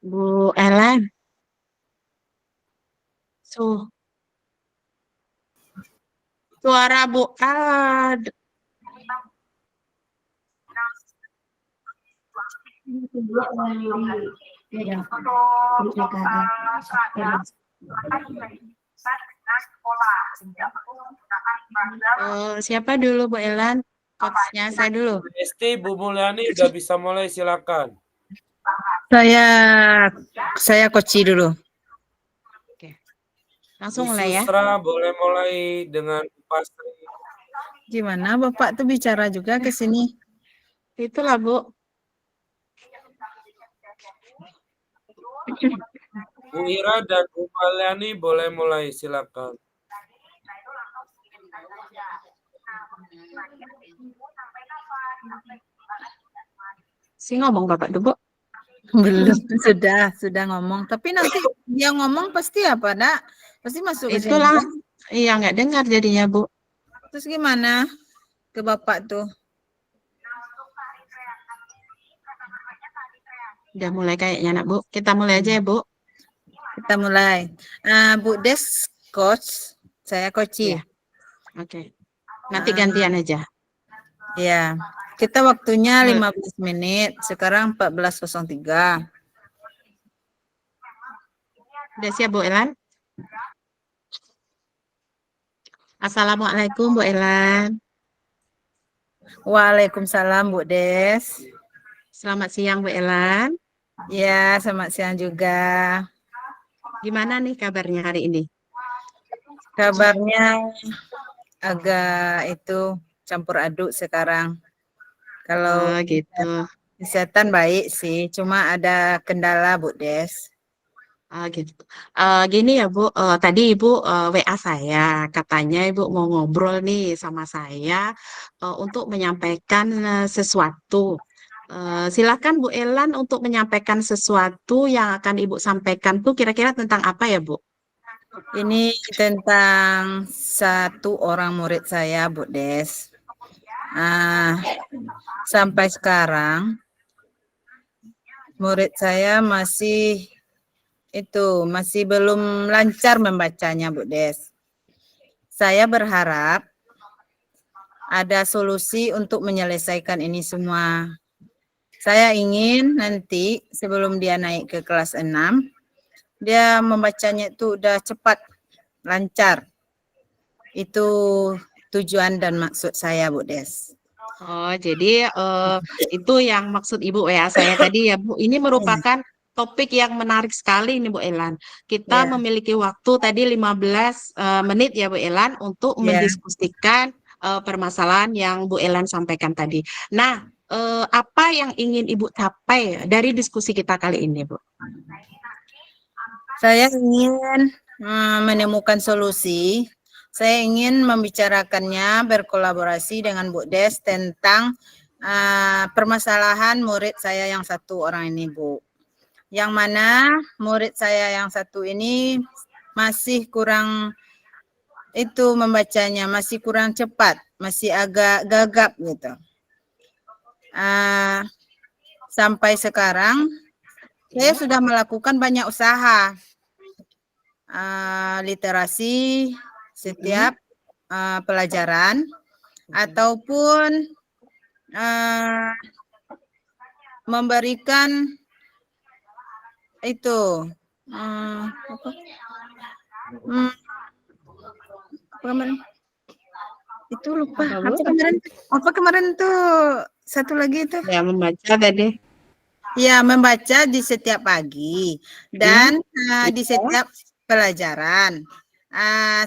Bu Ellen, su suara Bu siapa dulu Bu Ellen? Coachnya saya dulu. Esti, Bu Mulyani udah bisa mulai, silakan. Saya koci dulu. Oke. Bu Langsung mulai ya. Susra boleh mulai dengan Pastri. Gimana Bapak tuh bicara juga ke sini? Itulah Bu. Bu Ira dan Bu Mulyani boleh mulai, silakan. Si ngomong Bapak tuh Bu. Belum, sudah ngomong. Tapi nanti dia ngomong pasti apa, Nak? Pasti masuk ke sini. Itulah. Iya nggak dengar jadinya Bu. Terus gimana ke Bapak tuh? Udah mulai kayaknya nak Bu. Kita mulai aja ya Bu. Kita mulai. Bu Des, coach. Saya koci. Iya. Oke. Nanti gantian aja. Ya, kita waktunya 15 menit. Sekarang 14.03. Udah siap Bu Elan? Assalamualaikum Bu Elan. Waalaikumsalam Bu Des. Selamat siang Bu Elan. Ya, selamat siang juga. Gimana nih kabarnya hari ini? Kabarnya agak itu campur aduk sekarang. Kalau gitu. Kesehatan baik sih, cuma ada kendala Bu Des. Gitu. Gini ya Bu, tadi Ibu WA saya, katanya Ibu mau ngobrol nih sama saya untuk menyampaikan sesuatu. Silakan Bu Elan untuk menyampaikan sesuatu yang akan Ibu sampaikan tuh kira-kira tentang apa ya Bu? Ini tentang satu orang murid saya Bu Des. Sampai sekarang murid saya masih belum lancar membacanya Bu Des. Saya berharap ada solusi untuk menyelesaikan ini semua. Saya ingin nanti sebelum dia naik ke kelas 6, dia membacanya itu udah cepat, lancar. Itu tujuan dan maksud saya Bu Des. Oh, jadi itu yang maksud Ibu WA saya tadi ya Bu. Ini merupakan topik yang menarik sekali ini Bu Elan. Kita memiliki waktu tadi 15 menit ya Bu Elan untuk mendiskusikan permasalahan yang Bu Elan sampaikan tadi. Nah, apa yang ingin Ibu capai dari diskusi kita kali ini Bu? Saya ingin menemukan solusi. Saya ingin membicarakannya, berkolaborasi dengan Bu Des tentang permasalahan murid saya yang satu orang ini Bu. Yang mana murid saya yang satu ini masih kurang membacanya, masih kurang cepat, masih agak gagap gitu. Sampai sekarang saya sudah melakukan banyak usaha literasi setiap pelajaran ataupun memberikan itu itu lupa apa kemarin tuh satu lagi itu ya membaca tadi ya, membaca di setiap pagi dan di setiap pelajaran.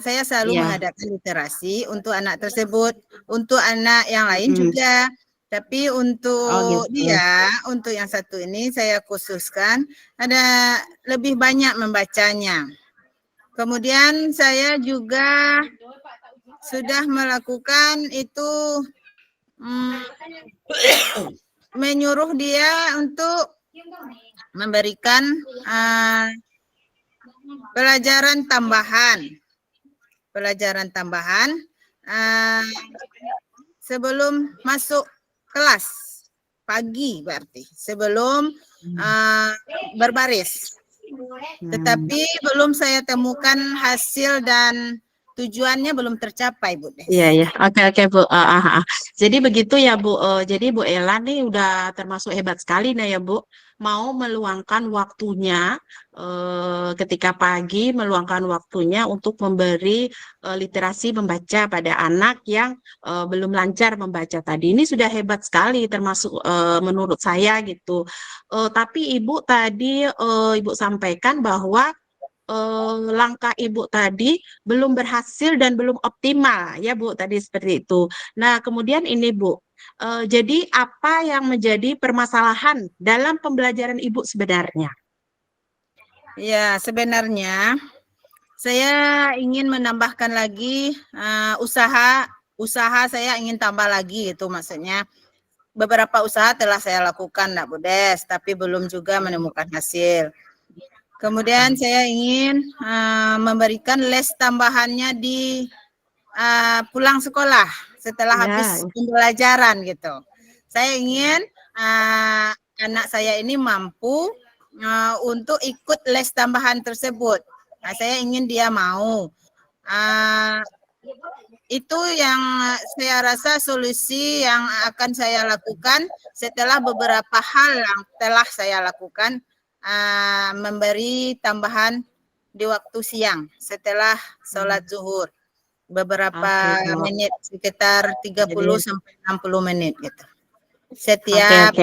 Saya selalu mengadakan literasi untuk anak tersebut, untuk anak yang lain juga. Tapi untuk dia, untuk yang satu ini saya khususkan ada lebih banyak membacanya. Kemudian saya juga sudah melakukan itu menyuruh dia untuk memberikan pelajaran tambahan sebelum masuk kelas. pagi berarti sebelum berbaris. Tetapi belum saya temukan hasil dan tujuannya belum tercapai, Bu Des. Iya, ya. Oke, Bu. Jadi begitu ya, Bu. Jadi Bu Ella nih udah termasuk hebat sekali nih ya, Bu. Mau meluangkan waktunya ketika pagi, meluangkan waktunya untuk memberi literasi membaca pada anak yang belum lancar membaca tadi. Ini sudah hebat sekali, termasuk menurut saya gitu. Tapi Ibu tadi Ibu sampaikan bahwa langkah Ibu tadi belum berhasil dan belum optimal ya Bu tadi seperti itu. Nah, kemudian ini Bu, jadi apa yang menjadi permasalahan dalam pembelajaran Ibu sebenarnya? Ya, sebenarnya saya ingin menambahkan lagi usaha saya ingin tambah lagi itu maksudnya. Beberapa usaha telah saya lakukan, Nak Budes, tapi belum juga menemukan hasil. Kemudian saya ingin memberikan les tambahannya di pulang sekolah setelah habis pembelajaran gitu. Saya ingin anak saya ini mampu untuk ikut les tambahan tersebut. Nah, saya ingin dia mau. Itu yang saya rasa solusi yang akan saya lakukan setelah beberapa hal yang telah saya lakukan. Memberi tambahan di waktu siang setelah sholat zuhur beberapa menit, sekitar 30 sampai 60 menit gitu setiap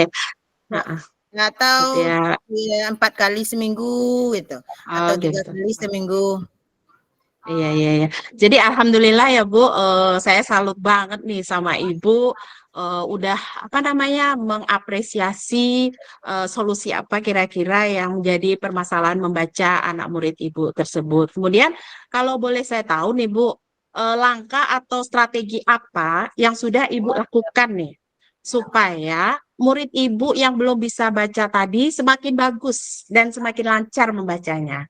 atau 4 kali seminggu gitu atau 3 kali seminggu. Iya. Jadi alhamdulillah ya Bu, saya salut banget nih sama Ibu. Udah mengapresiasi solusi apa kira-kira yang menjadi permasalahan membaca anak murid Ibu tersebut. Kemudian kalau boleh saya tahu nih Bu, langkah atau strategi apa yang sudah Ibu lakukan nih supaya murid Ibu yang belum bisa baca tadi semakin bagus dan semakin lancar membacanya.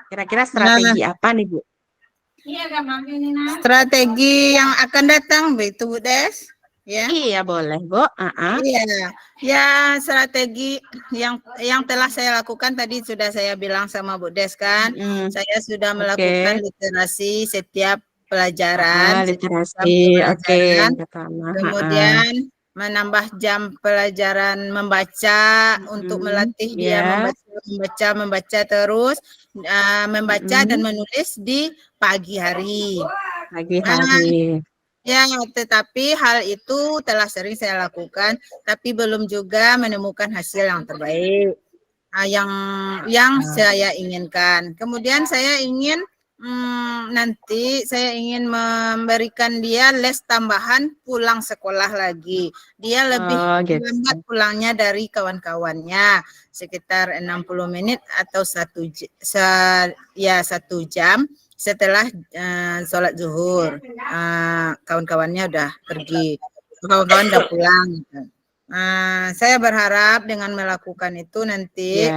Kira-kira strategi apa nih Bu? Strategi yang akan datang begitu Bu Des? Ya. Iya boleh Bu. Iya, ya strategi yang telah saya lakukan tadi sudah saya bilang sama Bu Des kan. Saya sudah melakukan literasi setiap pelajaran. Literasi, Kemudian menambah jam pelajaran membaca untuk melatih dia membaca terus, membaca dan menulis di pagi hari. Ya, tetapi hal itu telah sering saya lakukan, tapi belum juga menemukan hasil yang terbaik, yang saya inginkan. Kemudian saya ingin nanti saya ingin memberikan dia les tambahan pulang sekolah lagi. Dia lebih lambat pulangnya dari kawan-kawannya, sekitar 60 menit atau 1 jam. Setelah sholat zuhur, kawan-kawannya udah pergi, kawan-kawan udah pulang. Saya berharap dengan melakukan itu nanti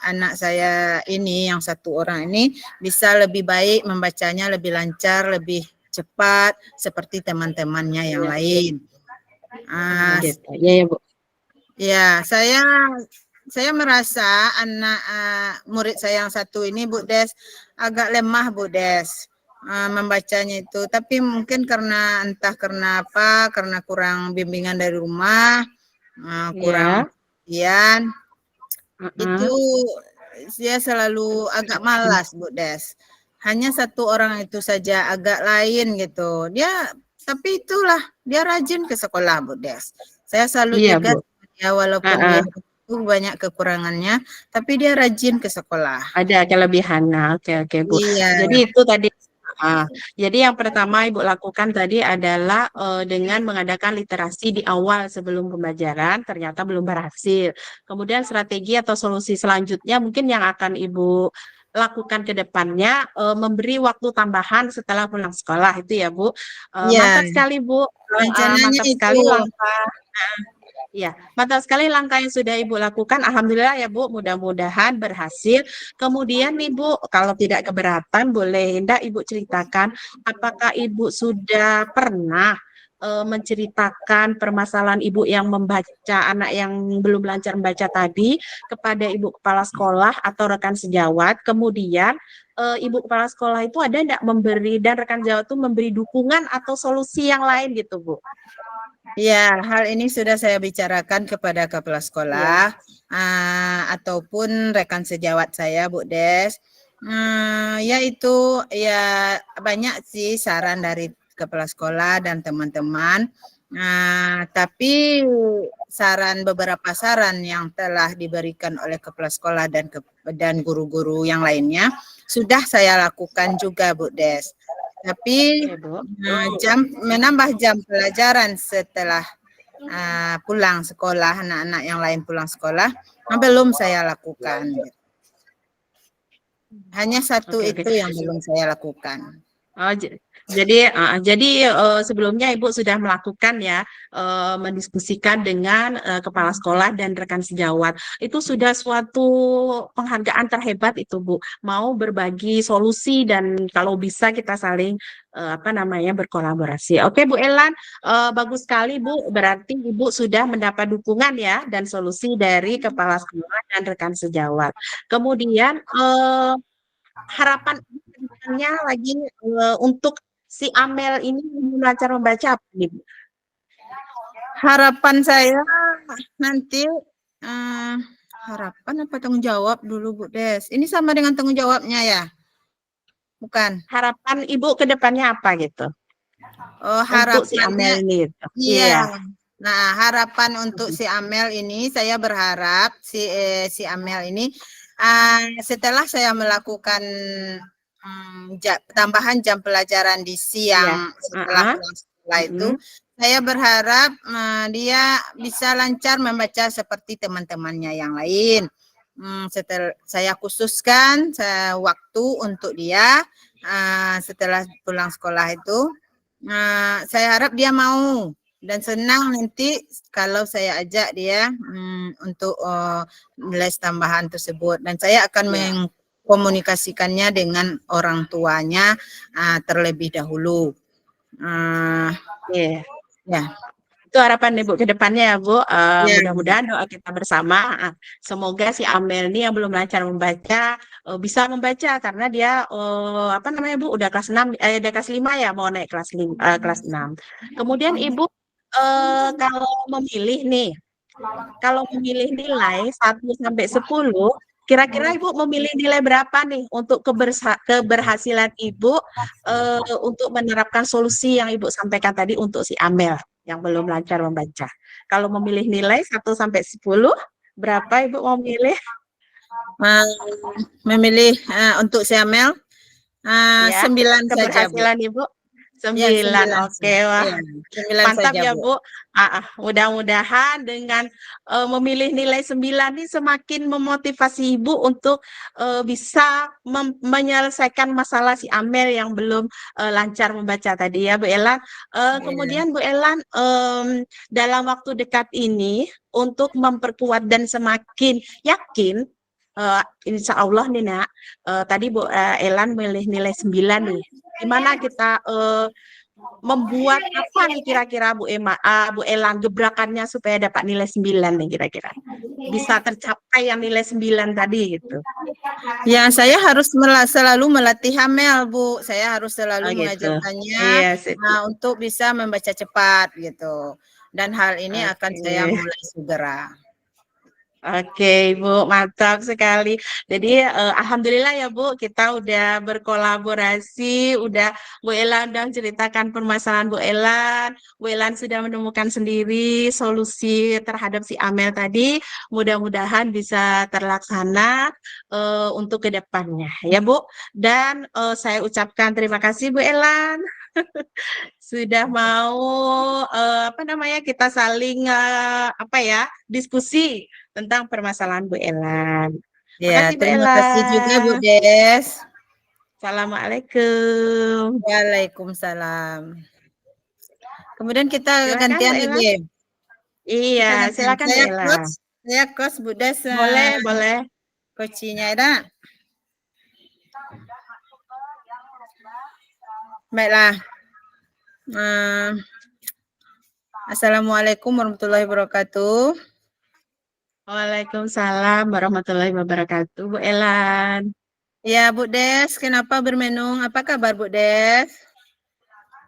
anak saya ini, yang 1 orang ini bisa lebih baik membacanya, lebih lancar, lebih cepat seperti teman-temannya yang lain. Bu. Ya, saya merasa anak murid saya yang 1 ini Bu Des agak lemah Bu Des membacanya itu, tapi mungkin karena entah karena apa, karena kurang bimbingan dari rumah, kurang perhatian, itu dia selalu agak malas Bu Des. Hanya 1 orang itu saja agak lain gitu. Tapi itulah dia rajin ke sekolah Bu Des. Saya salut juga dia walaupun dia banyak kekurangannya, tapi dia rajin ke sekolah. Ada kelebihan. Oke Bu. Iya. Jadi itu tadi. Jadi yang pertama Ibu lakukan tadi adalah dengan mengadakan literasi di awal sebelum pembelajaran, ternyata belum berhasil. Kemudian strategi atau solusi selanjutnya mungkin yang akan Ibu lakukan ke depannya memberi waktu tambahan setelah pulang sekolah itu ya Bu. Mantap sekali Bu. Mantap sekali langkah. Ya, mantap sekali langkah yang sudah Ibu lakukan. Alhamdulillah ya Bu, mudah-mudahan berhasil. Kemudian nih Bu, kalau tidak keberatan, boleh enggak Ibu ceritakan apakah Ibu sudah pernah menceritakan permasalahan ibu yang membaca, anak yang belum lancar membaca tadi kepada ibu kepala sekolah atau rekan sejawat. Kemudian ibu kepala sekolah itu ada enggak memberi, dan rekan sejawat itu memberi dukungan atau solusi yang lain gitu, Bu? Ya, hal ini sudah saya bicarakan kepada kepala sekolah ataupun rekan sejawat saya, Bu Des. Yaitu ya banyak sih saran dari kepala sekolah dan teman-teman. Tapi beberapa saran yang telah diberikan oleh kepala sekolah dan guru-guru yang lainnya sudah saya lakukan juga, Bu Des. Tapi menambah jam pelajaran setelah pulang sekolah, anak-anak yang lain pulang sekolah, belum saya lakukan. Hanya satu Oke. itu yang belum saya lakukan. Oh, jadi sebelumnya Ibu sudah melakukan ya, mendiskusikan dengan kepala sekolah dan rekan sejawat. Itu sudah suatu penghargaan terhebat itu, Bu. Mau berbagi solusi dan kalau bisa kita saling berkolaborasi. Oke, Bu Elan, bagus sekali, Bu. Berarti Ibu sudah mendapat dukungan ya dan solusi dari kepala sekolah dan rekan sejawat. Kemudian harapan kedepannya lagi untuk si Amel ini belajar membaca apa nih, Bu? Harapan saya nanti harapan apa tanggung jawab dulu, Bu Des? Ini sama dengan tanggung jawabnya ya? Bukan. Harapan Ibu kedepannya apa gitu? Oh, Untuk si Amel harapannya ini gitu. iya. Nah, harapan untuk si Amel ini, saya berharap si Amel ini setelah saya melakukan tambahan jam pelajaran di siang setelah pulang sekolah itu, saya berharap dia bisa lancar membaca seperti teman-temannya yang lain. Setelah saya khususkan waktu untuk dia setelah pulang sekolah itu, saya harap dia mau dan senang nanti kalau saya ajak dia untuk les tambahan tersebut, dan saya akan mengkomunikasikannya dengan orang tuanya terlebih dahulu. Ya. Itu harapan Ibu ke depannya ya, Bu. Mudah-mudahan doa kita bersama. Semoga si Amel ini yang belum lancar membaca bisa membaca karena dia Bu, udah kelas 6 udah kelas 5 ya, mau naik kelas 6. Kemudian Ibu kalau memilih nilai 1 sampai 10, kira-kira Ibu memilih nilai berapa nih untuk keberhasilan Ibu untuk menerapkan solusi yang Ibu sampaikan tadi untuk si Amel yang belum lancar membaca. Kalau memilih nilai 1 sampai 10, berapa Ibu mau milih? Memilih untuk si Amel 9 saja, Bu. Keberhasilan Ibu 9. Oke, wah. 9 Mantap saja, ya, Bu. Bu. Mudah-mudahan dengan memilih nilai 9 ini semakin memotivasi Ibu untuk bisa menyelesaikan masalah si Amel yang belum lancar membaca tadi ya, Bu Elan. Kemudian Bu Elan, dalam waktu dekat ini untuk memperkuat dan semakin yakin, insya Allah nih Nak, tadi Bu Elan milih nilai 9 nih. Gimana kita membuat apa nih kira-kira Bu Elan gebrakannya supaya dapat nilai 9 nih kira-kira? Bisa tercapai yang nilai 9 tadi gitu. Ya, saya harus selalu melatih Amel, Bu. Saya harus selalu gitu. mengajarkannya untuk bisa membaca cepat gitu. Dan hal ini akan saya mulai segera. Oke, Bu, mantap sekali. Jadi, alhamdulillah ya, Bu, kita udah berkolaborasi, Bu Elan udah ceritakan permasalahan Bu Elan. Bu Elan sudah menemukan sendiri solusi terhadap si Amel tadi. Mudah-mudahan bisa terlaksana untuk kedepannya, ya, Bu. Dan saya ucapkan terima kasih, Bu Elan. Sudah mau kita saling diskusi tentang permasalahan Bu Elan. Ya, Makasih Bu terima kasih juga Bu Elan. Des. Assalamualaikum. Waalaikumsalam. Kemudian kita Silakan, gantian Bu Elan. lagi. Iya, silakan Bu Elan. Saya coach Bu Des. Boleh. Coachnya ada. Baiklah. Assalamualaikum warahmatullahi wabarakatuh. Waalaikumsalam warahmatullahi wabarakatuh, Bu Elan. Ya, Bu Des, kenapa bermenung? Apa kabar Bu Des?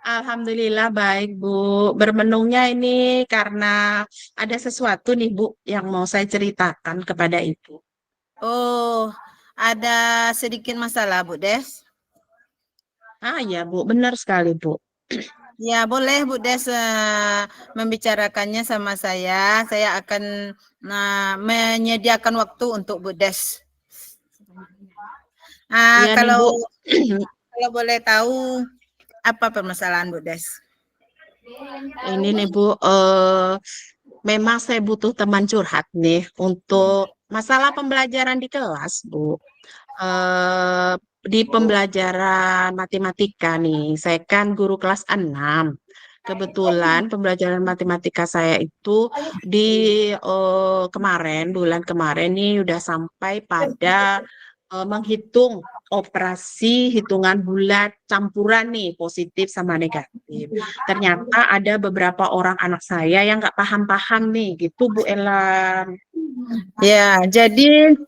Alhamdulillah baik, Bu. Bermenungnya ini karena ada sesuatu nih, Bu, yang mau saya ceritakan kepada Ibu. Oh, ada sedikit masalah Bu Des? Ah ya, Bu, benar sekali, Bu. Ya, boleh Bu Des membicarakannya sama saya. Saya akan menyediakan waktu untuk Bu Des. Iya nih, Kalau Bu. kalau boleh tahu apa permasalahan Bu Des? Ini nih, Bu, memang saya butuh teman curhat nih untuk masalah pembelajaran di kelas, Bu. eh, di pembelajaran matematika nih, saya kan guru kelas 6. Kebetulan pembelajaran matematika saya itu di bulan kemarin nih udah sampai pada menghitung operasi hitungan bulat campuran nih, positif sama negatif. Ternyata ada beberapa orang anak saya yang nggak paham-paham nih, gitu Bu Elan. Ya, jadi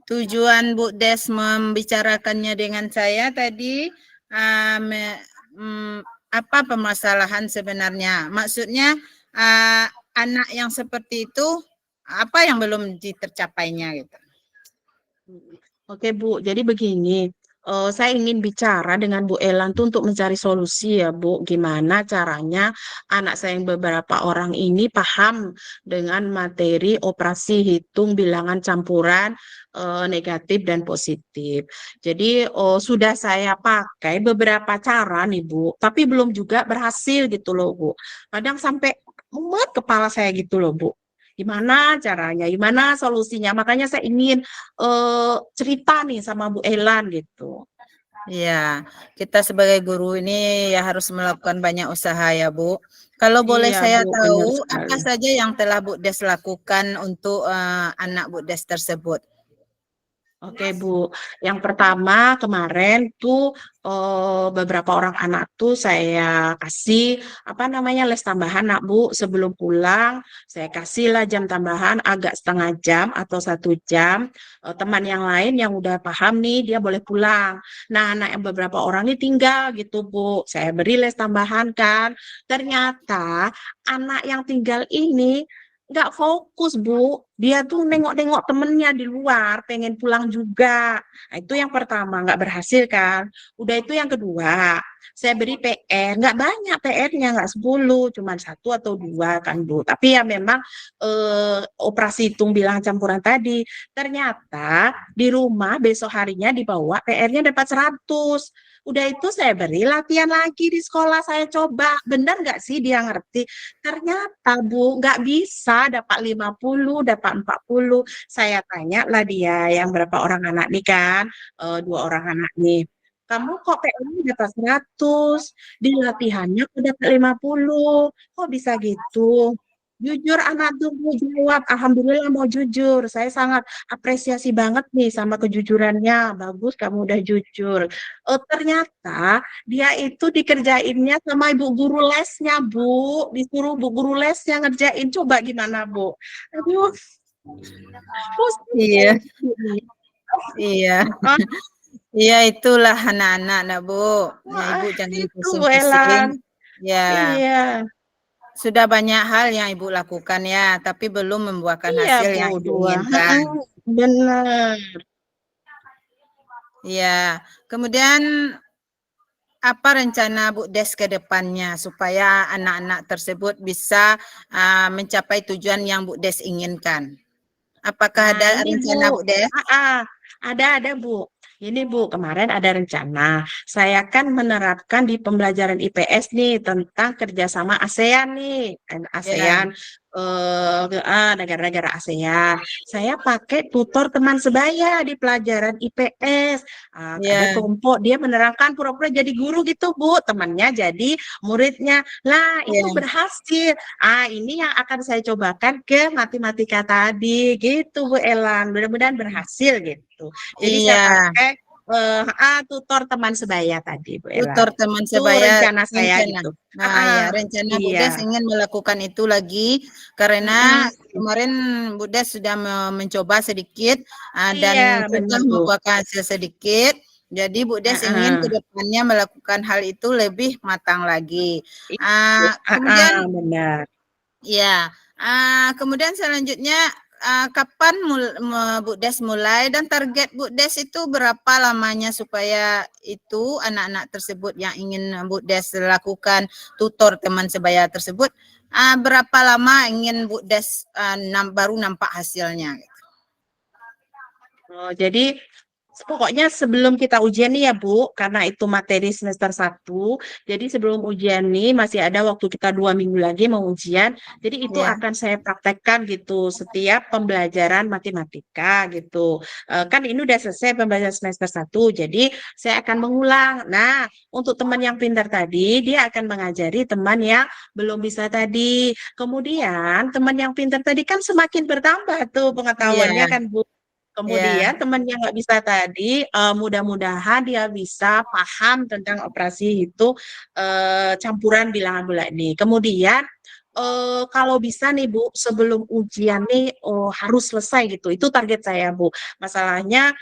tujuan Bu Des membicarakannya dengan saya tadi apa permasalahan sebenarnya? Maksudnya anak yang seperti itu apa yang belum tercapainya gitu? Oke Bu, jadi begini, saya ingin bicara dengan Bu Elan tuh untuk mencari solusi ya Bu, gimana caranya anak saya yang beberapa orang ini paham dengan materi operasi hitung bilangan campuran negatif dan positif. Jadi sudah saya pakai beberapa cara nih Bu, tapi belum juga berhasil gitu loh Bu. Kadang sampai mumet kepala saya gitu loh Bu. Gimana caranya, gimana solusinya? Makanya saya ingin cerita nih sama Bu Elan gitu. Ya, kita sebagai guru ini ya harus melakukan banyak usaha ya Bu. Kalau boleh Iya saya Bu, benar tahu sekali. apa saja yang telah Bu Des lakukan untuk anak Bu Des tersebut? Oke Bu, yang pertama kemarin tuh beberapa orang anak tuh saya kasih apa namanya les tambahan nak Bu, sebelum pulang saya kasihlah jam tambahan agak setengah jam atau 1 jam. Teman yang lain yang udah paham nih dia boleh pulang. Nah anak yang beberapa orang ini tinggal gitu Bu, saya beri les tambahan kan. Ternyata anak yang tinggal ini nggak fokus Bu, dia tuh nengok-nengok temennya di luar pengen pulang juga. Nah, itu yang pertama nggak berhasil kan. Udah itu yang kedua, saya beri PR nggak banyak, PR-nya nggak 10, cuma 1 atau 2 kan Bu, tapi ya memang operasi hitung bilang campuran tadi. Ternyata di rumah besok harinya dibawa PR-nya dapat 100. Udah itu saya beri latihan lagi di sekolah, saya coba benar nggak sih dia ngerti. Ternyata Bu, nggak bisa dapat 50, dapat 40. Saya tanya lah dia yang berapa orang anak nih kan, 2 orang anak nih. Kamu kok PR-nya dapat 100, di latihannya kok dapat 50, kok bisa gitu? Jujur anak tuh mau jawab, Alhamdulillah mau jujur. Saya sangat apresiasi banget nih sama kejujurannya. Bagus kamu udah jujur. Ternyata dia itu dikerjainnya sama ibu guru lesnya, Bu. Disuruh bu guru lesnya ngerjain. Coba gimana, Bu? Aduh, pusing Iya, saya. iya. Ah, Iya, itulah anak-anak, nak Bu. Ya, Ibu ah, jangan itu Bu pusing-pusing. Elan. Ya, Iya, sudah banyak hal yang Ibu lakukan ya, tapi belum membuahkan iya hasil Bu, yang Ibu 2. inginkan. Benar. Ya, kemudian apa rencana Bu Des ke depannya supaya anak-anak tersebut bisa mencapai tujuan yang Bu Des inginkan? Apakah Nah, ada ini rencana Bu. Bu Des? Ada Bu. Ini Bu, kemarin ada rencana. Saya kan menerapkan di pembelajaran IPS nih tentang kerjasama ASEAN nih, kan Ya, ASEAN, negara-negara ASEAN. Saya pakai tutor teman sebaya di pelajaran IPS. Ada ya, kelompok dia menerapkan pura-pura jadi guru gitu Bu, temannya jadi muridnya. Lah, itu ya. berhasil. Ini yang akan saya cobakan ke matematika tadi, gitu Bu Elan. Mudah-mudahan berhasil gitu. Jadi saya Iya, pakai tutor teman sebaya tadi, Bu Ella. Tutor teman Itu sebaya rencana saya rencana. gitu. Nah, ya, rencana Bu iya. Des ingin melakukan itu lagi karena kemarin Bu Des sudah mencoba sedikit dan Iya, sudah benar, Bu. membuahkan hasil sedikit. Jadi Bu Des ingin ke depannya melakukan hal itu lebih matang lagi. Kemudian benar. ya, kemudian selanjutnya kapan Bu Des mulai dan target Bu Des itu berapa lamanya supaya itu anak-anak tersebut yang ingin Bu Des lakukan tutor teman sebaya tersebut berapa lama ingin Bu Des baru nampak hasilnya? Oh, jadi pokoknya sebelum kita ujian nih ya Bu, karena itu materi semester 1, jadi sebelum ujian nih masih ada waktu kita 2 minggu lagi mau ujian, jadi itu Ya. akan saya praktekkan gitu setiap pembelajaran matematika gitu. Kan ini udah selesai pembelajaran semester 1, jadi saya akan mengulang. Nah, untuk teman yang pintar tadi, dia akan mengajari teman yang belum bisa tadi. Kemudian teman yang pintar tadi kan semakin bertambah tuh pengetahuannya kan Bu. Kemudian teman yang nggak bisa tadi, mudah-mudahan dia bisa paham tentang operasi itu campuran bilangan bulat ini. Kemudian kalau bisa nih Bu, sebelum ujian nih harus selesai gitu. Itu target saya Bu. Masalahnya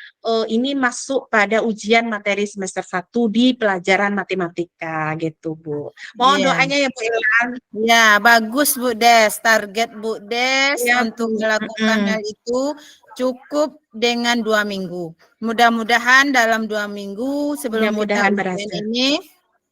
ini masuk pada ujian materi semester 1 di pelajaran matematika gitu Bu. Mohon doanya ya Bu Ilan. Ya, bagus Bu Des. Target Bu Des Ya, untuk Bu. melakukan hal itu cukup dengan 2 minggu. Mudah-mudahan dalam 2 minggu sebelum kita Mudah-mudahan ujian berhasil. ini,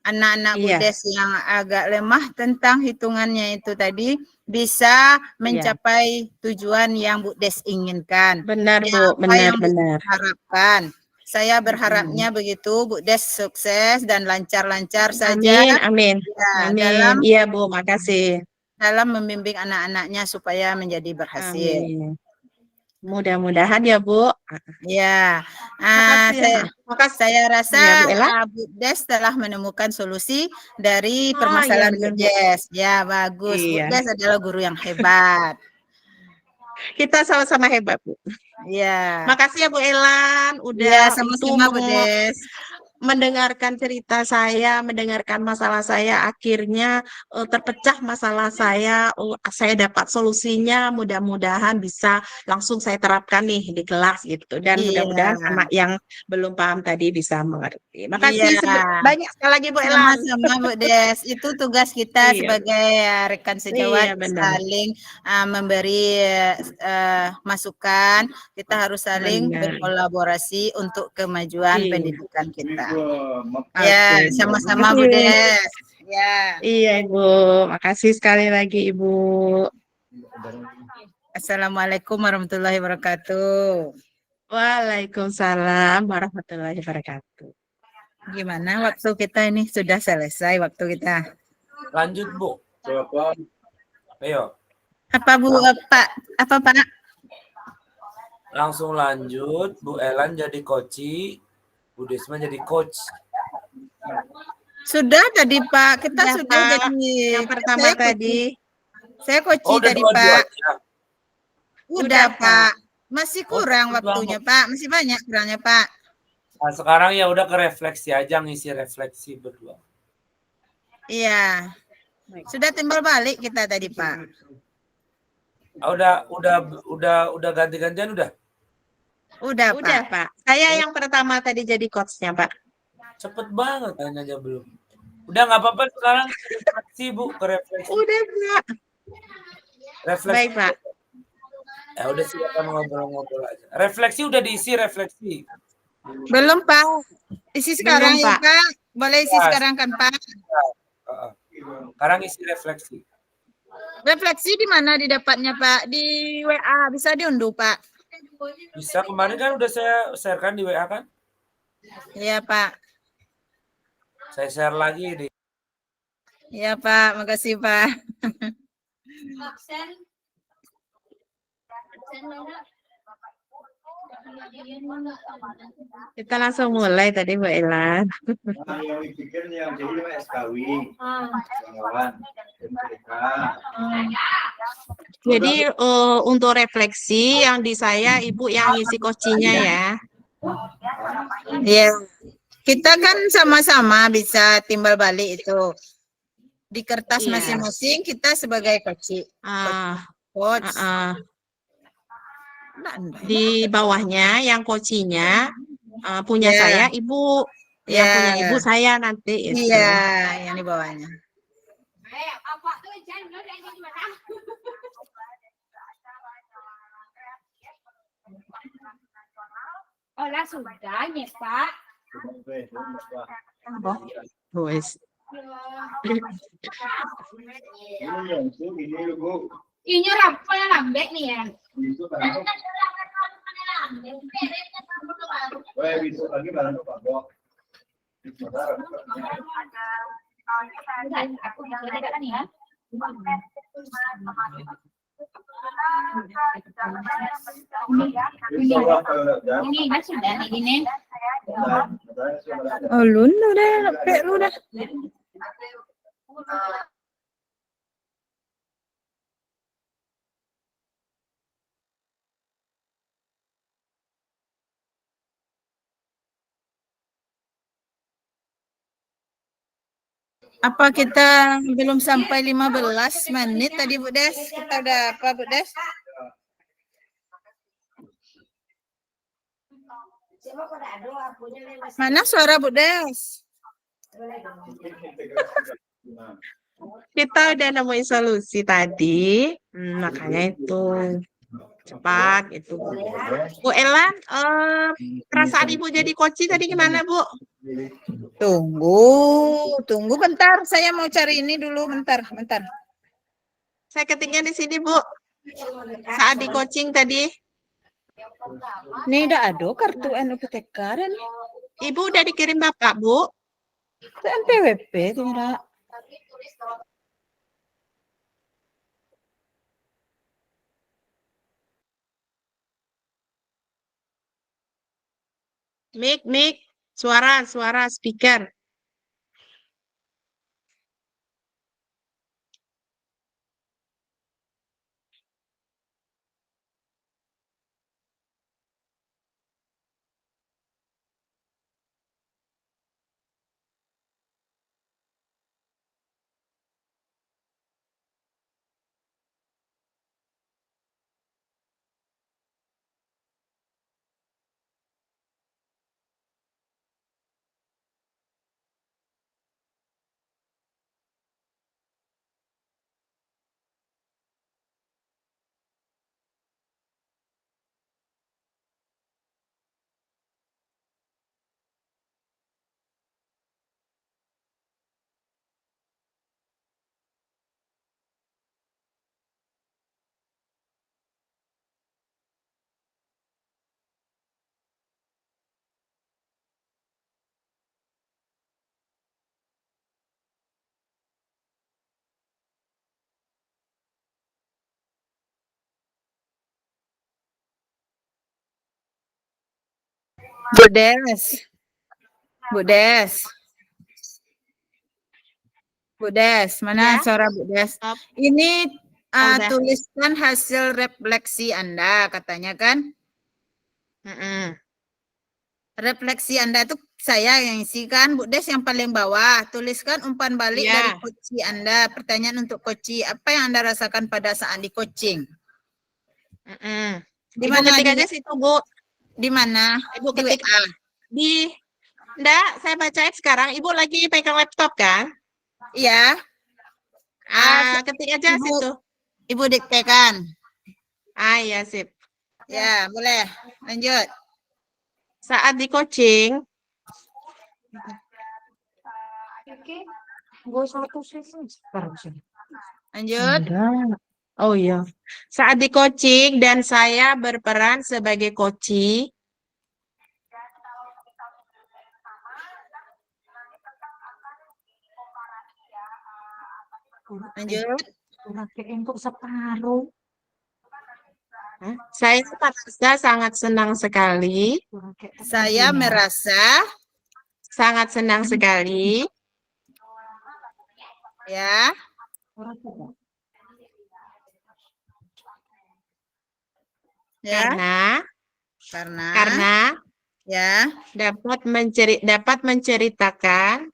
anak-anak Bu Iya. Des yang agak lemah tentang hitungannya itu tadi bisa mencapai tujuan yang Bu Des inginkan. Benar Ya, Bu, apa yang Bu Des benar. harapkan. Saya berharapnya begitu Bu Des sukses dan lancar-lancar saja. Amin, amin. Ya, Amin. Iya Bu, makasih. dalam membimbing anak-anaknya supaya menjadi berhasil. Amin. Mudah-mudahan ya Bu. Ya, Makasih ya. Makasih. saya rasa Iya, Bu Ella. Bu Des telah menemukan solusi dari Oh, permasalahan iya, benar, Bu Bu. Des. Ya, bagus. Bu Iya. Des adalah guru yang hebat. Kita sama-sama hebat Bu. Ya. Makasih ya Bu Elan, Ya, udah sama-sama Bu Des. mendengarkan cerita saya, mendengarkan masalah saya, akhirnya terpecah masalah saya dapat solusinya, mudah-mudahan bisa langsung saya terapkan nih di kelas gitu, dan mudah-mudahan anak yang belum paham tadi bisa mengerti. Makasih banyak sekali lagi Bu Elan. Sama-sama Bu Des, itu tugas kita sebagai rekan sejawat saling memberi masukan, kita harus saling berkolaborasi untuk kemajuan pendidikan kita. Ya, sama-sama Bu Des. Ya. Iya Ibu, makasih sekali lagi Ibu. Assalamualaikum warahmatullahi wabarakatuh. Waalaikumsalam warahmatullahi wabarakatuh. Gimana waktu kita ini? Sudah selesai waktu kita. Lanjut Bu. Ayo. Apa Bu? Apa Pak? Langsung lanjut. Bu Elan jadi coach, Bu Desma jadi coach. Sudah tadi Pak, kita Ya, sudah Pak. jadi. Yang pertama tadi. Saya coach tadi Pak. Udah Pak. Masih kurang waktunya Pak, masih banyak kurangnya Pak. Nah, sekarang ya udah ke refleksi aja, ngisi refleksi berdua. Iya. Sudah timbal balik kita tadi Pak. Udah ganti-gantian udah? Udah Pak. Saya yang pertama tadi jadi coachnya Pak. Cepet banget aja belum. Udah nggak apa-apa sekarang refleksi Bu, ke refleksi. Udah Pak. Refleksi. Baik Pak. Ya udah silakan ngobrol-ngobrol aja. Refleksi udah diisi refleksi. Belum Pak. Isi sekarang Belum, ya Pak. Pak. Boleh isi sekarang kan Pak? Sekarang isi refleksi. Refleksi di mana didapatnya Pak? Di WA bisa diunduh Pak? Bisa, kemarin kan udah saya sharekan di WA kan? Iya Pak. Saya share lagi di. Iya Pak, makasih Pak. Kita langsung mulai tadi Bu Elan. Jadi untuk refleksi yang di saya Ibu yang ngisi coachingnya ya. Ya, kita kan sama-sama bisa timbal balik itu. Di kertas Iya. masing-masing kita sebagai coach. Ah, Coach. di bawahnya yang kocinya punya Ya. saya ibu, yang Ya. punya ibu saya nanti itu. Iya, yang di bawahnya. Oh lah sudah ya Pak. Wes. Ini apa yang lambek nih ya? Aku udah kan ya. Ini kan sudah ini. Oh, lu udah, lu udah. Apa kita belum sampai 15 menit tadi Bu Des? Kita udah apa Bu Des? Mana suara Bu Des? Kita udah nemuin solusi tadi, makanya itu cepat itu. Bu Elan, perasaan ibu jadi koci tadi gimana Bu? Tunggu bentar. Saya mau cari ini dulu, bentar. Saya ketiknya di sini Bu. Saat di coaching tadi. Nih udah ada kartu NUPTK dan Ibu udah dikirim Bapak Bu? NPWP tidak. Mic, suara, speaker. Bu Des, mana Ya. suara Bu Des? Stop. Ini Udah. tuliskan hasil refleksi Anda, katanya kan? Refleksi Anda itu saya yang isikan, Bu Des yang paling bawah. Tuliskan umpan balik Ya. dari coaching Anda. Pertanyaan untuk coaching, apa yang Anda rasakan pada saat di coaching? Di Ibu mana? ketik aja situ Bu. Di mana? Ibu Di ketik WA. Enggak, saya bacain sekarang. Ibu lagi pegang laptop kan? Iya. Ketik aja Ibu. situ. Ibu diktekan. Iya sip. Ya, boleh. Lanjut. Saat di coaching. Lanjut. Oh iya. Saat di coaching dan saya berperan sebagai coach. Lanjut. Untuk separuh. Saya merasa sangat senang sekali. Saya merasa Sangat senang sekali. ya. Ya. Karena Ya. dapat menceritakan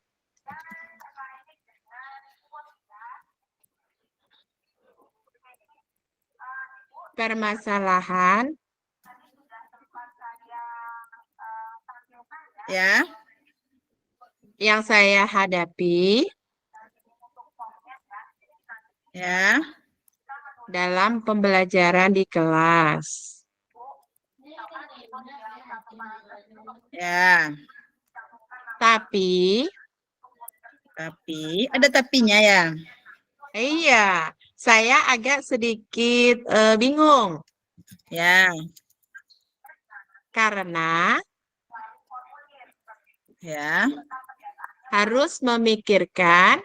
permasalahan Ya. yang saya hadapi Ya. dalam pembelajaran di kelas. Ya. Tapi, ada tapinya ya. iya, saya agak sedikit bingung Ya. karena Ya. harus memikirkan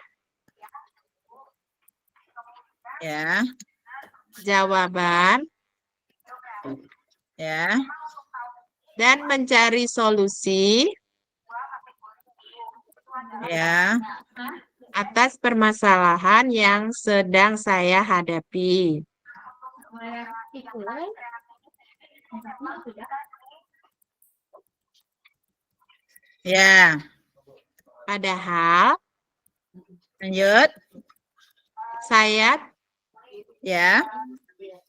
Ya. jawaban Ya. dan mencari solusi Ya. atas permasalahan yang sedang saya hadapi. Ya. Padahal Lanjut. saya Ya.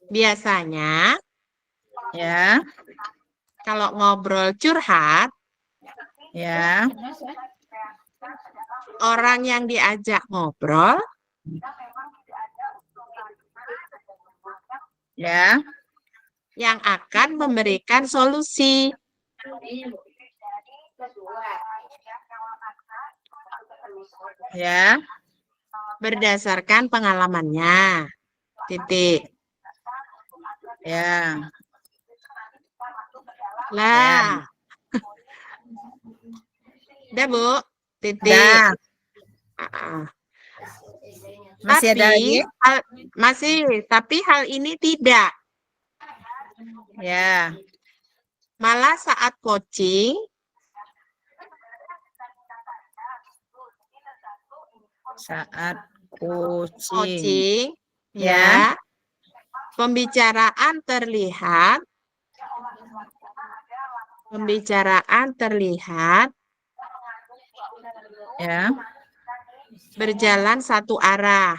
biasanya Ya. kalau ngobrol curhat, Ya. orang yang diajak ngobrol Ya. yang akan memberikan solusi. Ya. Berdasarkan pengalamannya. Titik. Ya. Lah. Udah, Bu. Titik. Dah. Ah. Masih ada lagi? Tapi hal ini tidak. Ya. Malah saat coaching, coaching, ya, pembicaraan terlihat Ya. berjalan satu arah.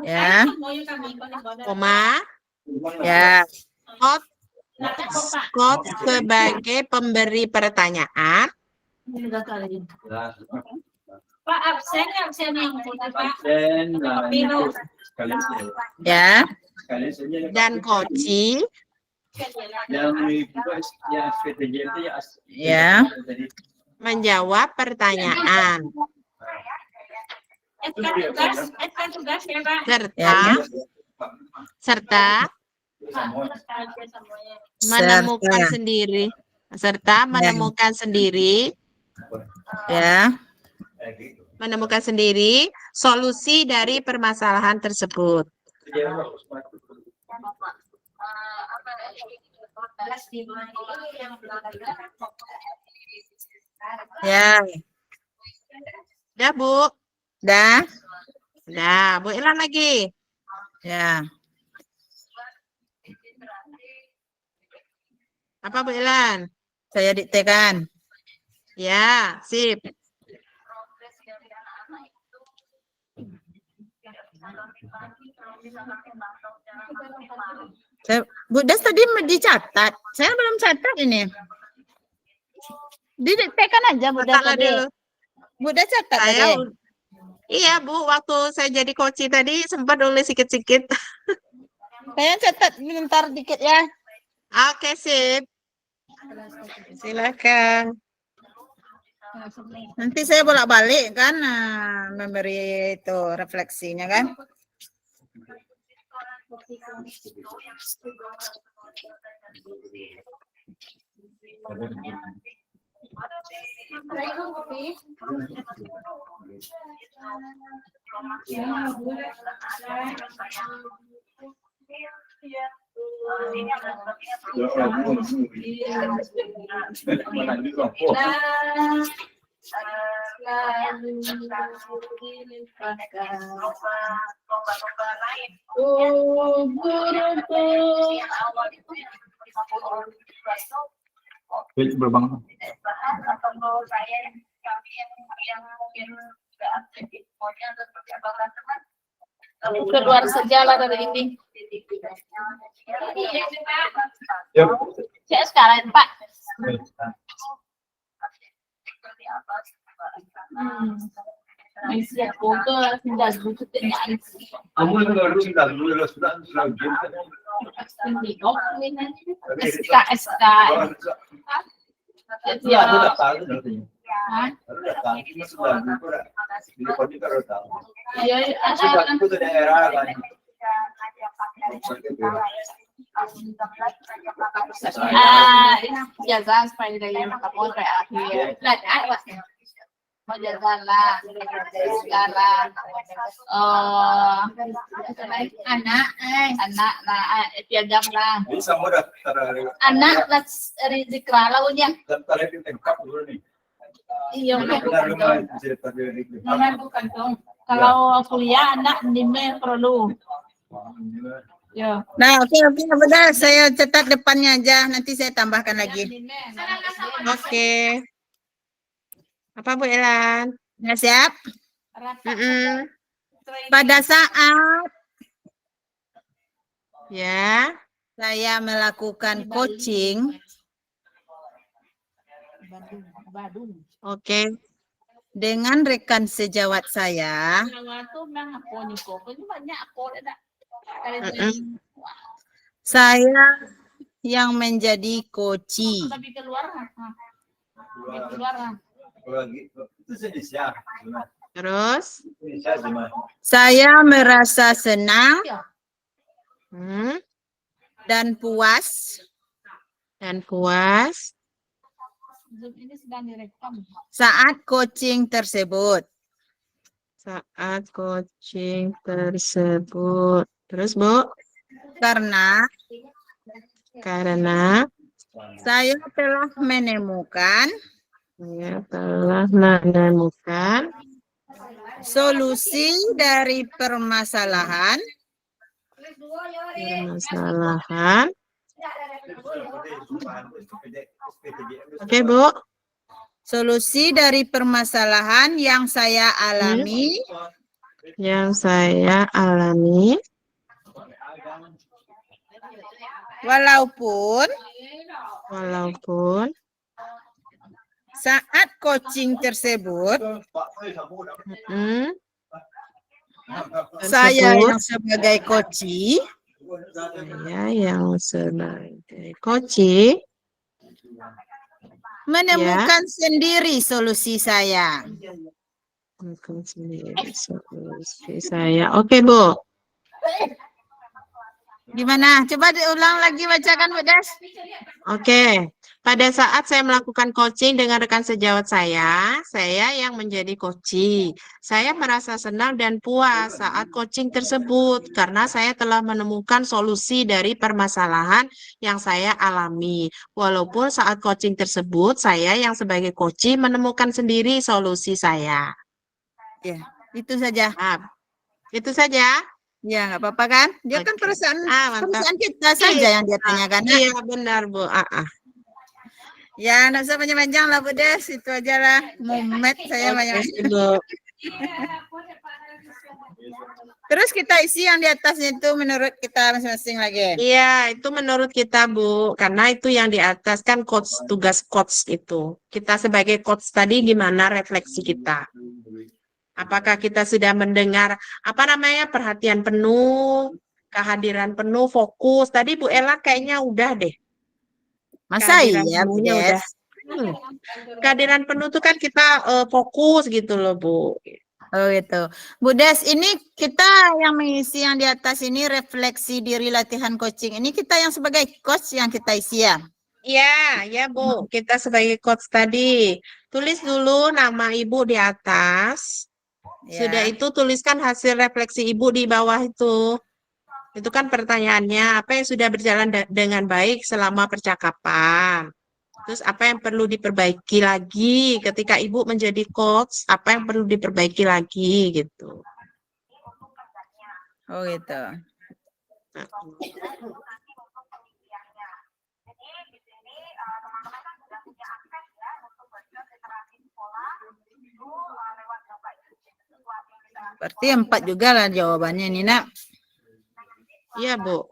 Ya. Koma, Ya. coach sebagai pemberi pertanyaan, Pak, absen yang kita, Pak. Ya. dan coaching Ya. menjawab pertanyaan, Tugas ya, Pak. serta menemukan sendiri Ya. menemukan sendiri solusi dari permasalahan tersebut. Ya. Udah, Bu. Dah. Nah, Bu Elan lagi. Ya. Apa, Bu Elan? Saya diktekan. Ya, sip. Bu Des tadi dicatat. Saya belum catat ini. Didiktekan aja Bu Des Catatlah tadi. dulu. Bu Des catat Saya, tadi. iya, Bu, waktu saya jadi coach tadi sempat nulis sikit-sikit. Saya catat bentar dikit ya. Oke, sip. Silakan. Nanti saya bolak-balik kan memberi itu refleksinya kan. Berbang. Keluar sejalan dari ini. Ya. Saya sekarang Pak. Masih aku ke sudah butuhnya. Kamu yang sudah SK. Ya. Jaga supaya dari kamu kayak akhir. Mau jalan sekarang anak lah piagam lah anak lah rizikra lagunya iya bukan dong kalau kuliah anak nime perlu ya Nah, oke, benar. Saya catat depannya aja. Nanti saya tambahkan lagi. Oke. Apa Bu Elan? Nah, siap? Mm-mm. Pada saat Ya. saya melakukan coaching Oke. dengan rekan sejawat saya, Mm-mm. saya yang menjadi coachee. lebih keluar lebih keluar Terus? Saya merasa senang Hmm. dan puas Dan puas Zoom ini sedang direkam. saat coaching tersebut. saat coaching tersebut. Terus Bu? Karena Karena saya telah menemukan saya telah menemukan solusi dari permasalahan Oke, Bu. solusi dari permasalahan yang saya alami Yang saya alami walaupun walaupun saat coaching tersebut mm, saya tersebut, yang sebagai coachee saya yang sebagai coaching menemukan sendiri solusi saya. bukan sendiri solusi saya. Oke, Bu. Gimana? Coba diulang lagi bacakan, Bu Des. Oke. Pada saat saya melakukan coaching dengan rekan sejawat saya yang menjadi coachee. Saya merasa senang dan puas saat coaching tersebut karena saya telah menemukan solusi dari permasalahan yang saya alami. Walaupun saat coaching tersebut, saya yang sebagai coachee menemukan sendiri solusi saya. Ya, itu saja. Nah, itu saja. Ya, nggak apa-apa kan? Dia kan Oke. perasaan Mantap. kita saja yang dia tanyakan. Nak. Iya, benar, Bu. Ya, nggak usah panjang-panjang lah, Bu Des. Itu aja lah. Mumet saya banyak. Oke, Bu. Terus kita isi yang di atasnya itu menurut kita masing-masing lagi. Iya, itu menurut kita, Bu. Karena itu yang di atas kan coach, tugas coach itu. Kita sebagai coach tadi gimana refleksi kita? Apakah kita sudah mendengar perhatian penuh, kehadiran penuh, fokus. Tadi Bu Ella kayaknya udah deh. Masa Kehadiran iya, Bu penuhnya Des? udah. Kehadiran penuh tuh kan kita fokus gitu loh, Bu. Oh gitu. Bu Des, ini kita yang mengisi yang di atas ini refleksi diri latihan coaching. Ini kita yang sebagai coach yang kita isi ya? Iya, ya Bu. Kita sebagai coach tadi. Tulis dulu nama Ibu di atas. Ya. Sudah itu tuliskan hasil refleksi Ibu di bawah itu. Itu kan pertanyaannya, apa yang sudah berjalan dengan baik selama percakapan. Terus apa yang perlu diperbaiki lagi ketika Ibu menjadi coach, apa yang perlu diperbaiki lagi gitu. Oh gitu. Berarti 4 juga lah jawabannya nih, Nak. Iya, Bu.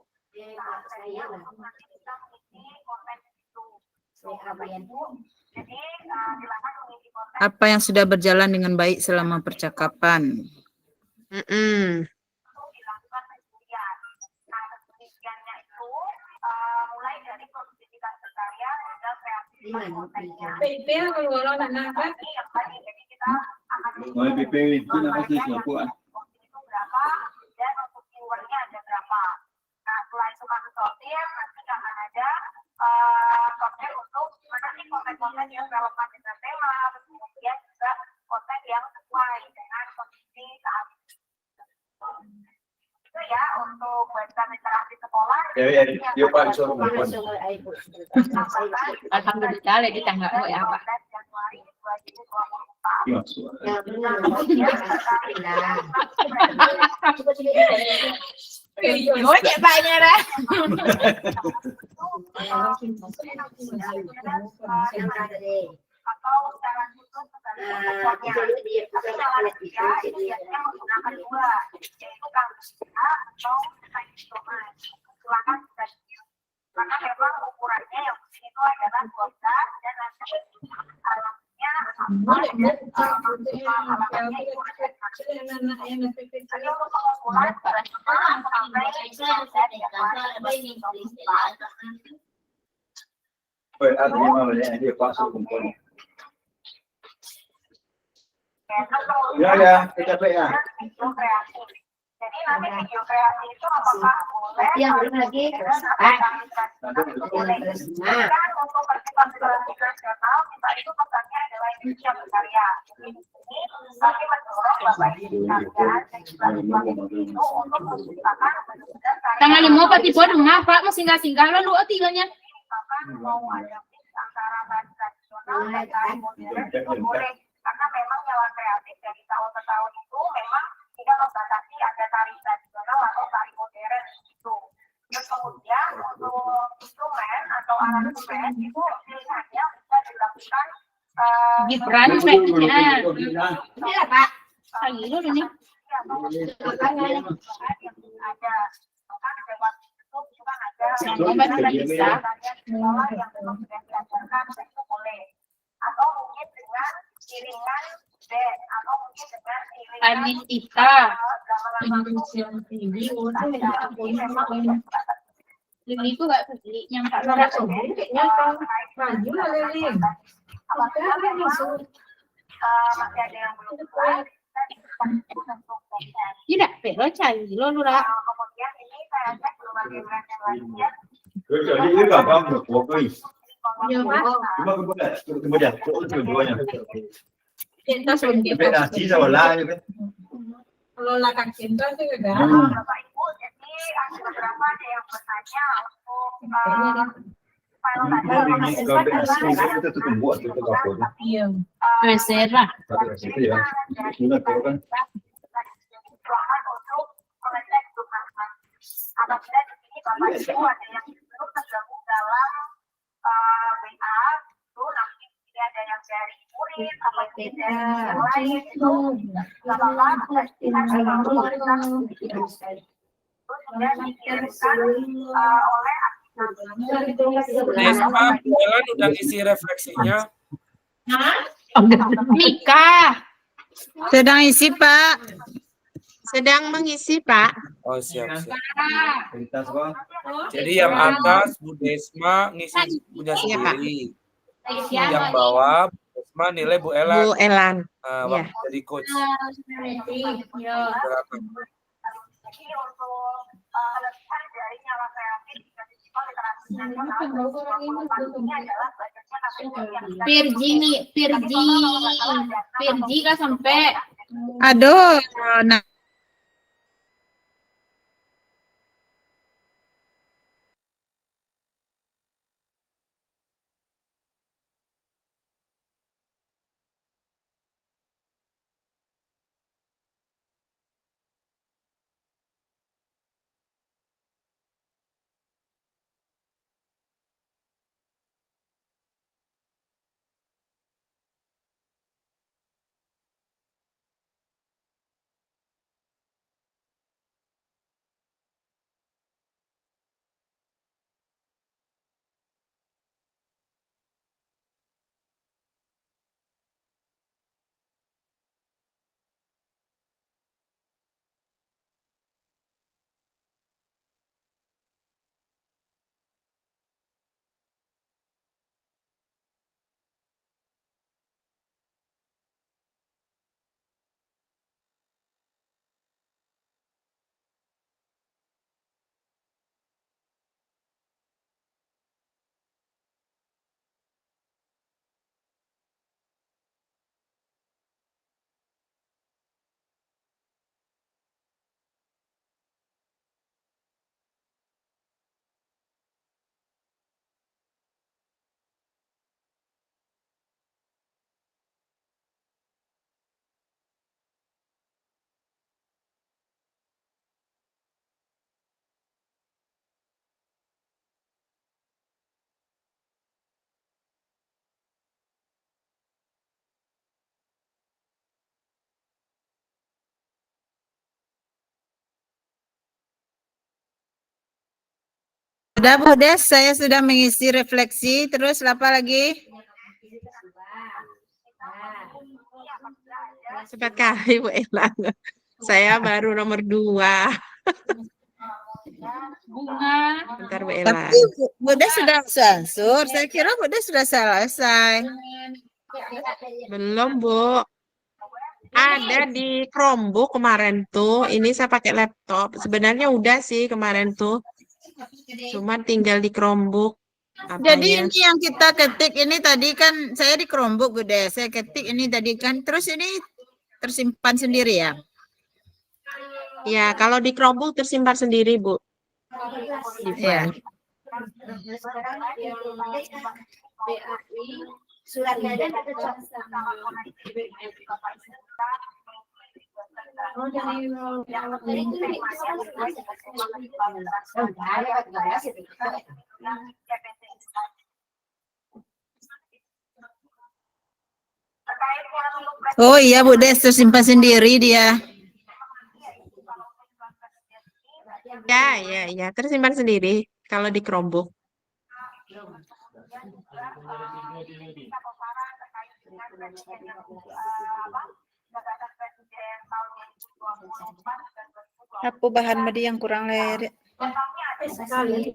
Apa yang sudah berjalan dengan baik selama percakapan? Mm-mm. Mau PP itu nama sih siapa? Ya, dia Pak disuruh Alhamdulillah lagi tangga mau ya apa? Oh, cek banyak dah. Karena memang ukurannya yang begini itu adalah 12 dan nanti alamnya sama dan alamnya itu ada jadi untuk pengukuran sampai artinya malah dia pasang komponen. Ya, kita ya. Jadi nanti video kreasi itu apakah boleh? Yang belum lagi. Kan untuk partisipasi nasional kita itu pesannya adalah Indonesia berkarya. Ini kami mendorong Bapak Ibu sekalian dan juga itu untuk menciptakan benar-benar karya. Tanggal 5 Pak Tibo dengar Pak mau singgah-singgah lalu tiganya. Misalkan mau ada mix antara tari tradisional dan tari modern itu boleh karena memang nyawa kreatif dari tahun ke tahun itu memang tidak membatasi ada tari tradisional atau tari modern itu. Terus kemudian untuk instrumen atau alat instrumen itu pilihannya bisa dilakukan Gibran kayaknya. Iya Pak. Lagi dulu nih. Ada bahkan lewat YouTube juga ada bisa. sekolah yang belum sudah diajarkan itu boleh atau mungkin dengan iringan band atau mungkin dengan iringan Anita. Lili itu nggak beli yang Pak Lora kayaknya kan maju lah Lili. Masih ada yang belum selesai. tidak pero cari lo Lora. Kemudian ini saya cek belum ada brand yang lainnya. Jadi ini gampang buat gue. Iya Pak. Cuma kemudian keduanya. Kita sudah Nasi sama lah. kalau lakan cinta sih enggak. Bapak Ibu, jadi ada beberapa ada yang bertanya untuk file tadi. Kita tuh buat itu kapal. Iya. Beserah. Itu ya. Sudah tahu kan. Untuk mengecek dokumen. Apabila di sini Bapak Ibu ada yang belum tergabung dalam WA, itu nanti ini ada yang dari murid, apa dari yang lain itu nggak apa-apa. Itu sudah dikirimkan oleh Desma, Buelan udah ngisi refleksinya. Nikah. Sedang isi, Pak. Sedang mengisi, Pak. Oh, siap. Cerita semua. Jadi yang atas Bu Desma ngisi punya Iya, Pak. sendiri. Yang bawah Bu Desma nilai Bu Elan. Bu Elan. Waktu jadi coach. Jadi untuk kelebihan dari nyala kreatif jika digital literasi nasional ini adalah budgetnya Pirji kan sampai. Aduh, nah Sudah Bu Des, saya sudah mengisi refleksi. Terus apa lagi? Cepat kali Bu Elan. Saya baru nomor 2. Bunga. Bentar Bu Tapi Elan. Bu Des sudah ansur. Saya kira Bu Des sudah selesai. Belum Bu. Ada di Chromebook kemarin tuh. Ini saya pakai laptop. Sebenarnya udah sih kemarin tuh. Cuman tinggal di Chromebook Jadi apanya. ini yang kita ketik ini tadi kan saya di Chromebook Bu Des. Saya ketik ini tadi kan. Terus ini tersimpan sendiri ya? Ya, kalau di Chromebook tersimpan sendiri Bu. Di Iya. file. Surat edaran ada Oh iya Bu Des, tersimpan sendiri dia. Ya, tersimpan sendiri kalau di Chromebook. Apa bahan media yang kurang leher? sekali.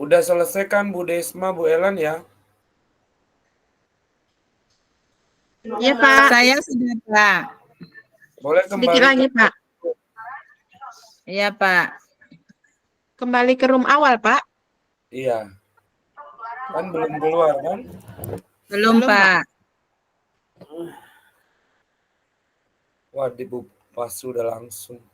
Udah selesai kan Bu Desma, Bu Elan ya? Iya Pak, Saya sudah, Pak. Boleh sedikit kembali lagi ke Pak. Iya, Pak. Kembali ke room awal Pak. Iya. Kan belum keluar kan? Belum, Belum, Pak. Pak. Wah, di Bu Pas sudah langsung.